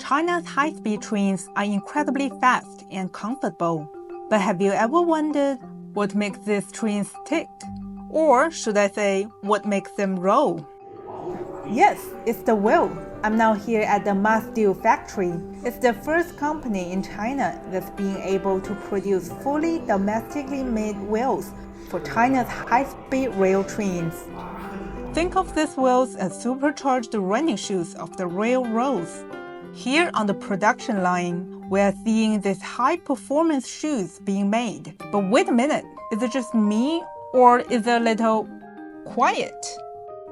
China's high-speed trains are incredibly fast and comfortable. But have you ever wondered what makes these trains tick? Or should I say, what makes them roll? Yes, it's the wheel. I'm now here at the Masteel factory. It's the first company in China that's being able to produce fully domestically made wheels for China's high-speed rail trains. Think of these wheels as supercharged running shoes of the railroads. Here on the production line, we are seeing these high-performance shoes being made. But wait a minute, is it just me or is it a little quiet?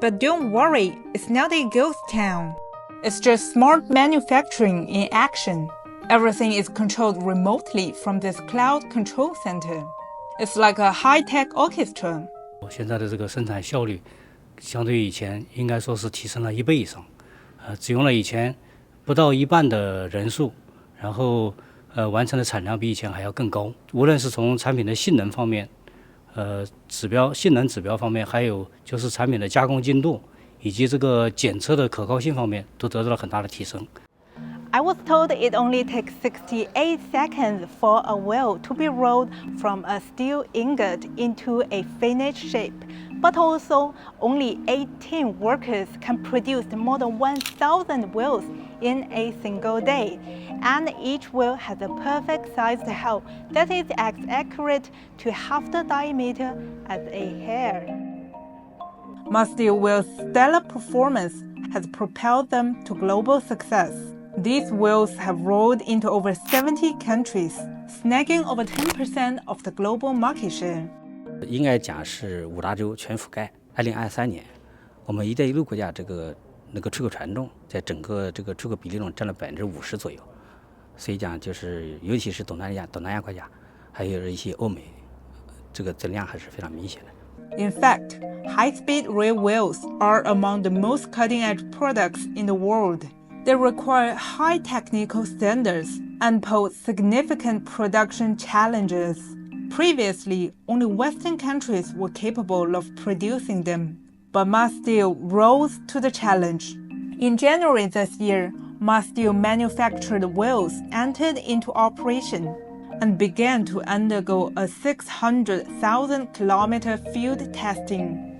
But don't worry, it's not a ghost town. It's just smart manufacturing in action. Everything is controlled remotely from this cloud control center. It's like a high-tech orchestra. 现在的这个生产效率相对于以前应该说是提升了1倍以上，只用了以前不到一半的人数，然后完成的产量比以前还要更高。无论是从产品的性能方面，性能指标方面，还有就是产品的加工精度以及这个检测的可靠性方面，都得到了很大的提升。I was told it only takes 68 seconds for a wheel to be rolled from a steel ingot into a finished shape, but also only 18 workers can produce more than 1,000 wheels in a single day, and each wheel has a perfect-sized hull that is as accurate to half the diameter as a hair. Masteel wheels' stellar performance has propelled them to global success. These wheels have rolled into over 70 countries, snagging over 10% of the global market share. 应该讲是5大洲全覆盖。2023年，我们“一带一路”国家那个出口权重在整个这个出口比例中占了50%左右，所以讲就是尤其是东南亚国家，还有一些欧美，这个增量还是非常明显的。In fact, high-speed rail wheels are among the most cutting-edge products in the world. They require high technical standards and pose significant production challenges. Previously, only Western countries were capable of producing them, but Masteel rose to the challenge. In January this year, Masteel manufactured wheels entered into operation and began to undergo a 600,000-kilometer field testing.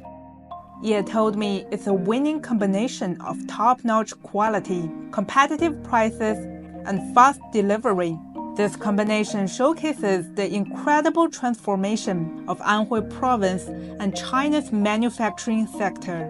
Ye told me it's a winning combination of top-notch quality, competitive prices, and fast delivery. This combination showcases the incredible transformation of Anhui Province and China's manufacturing sector.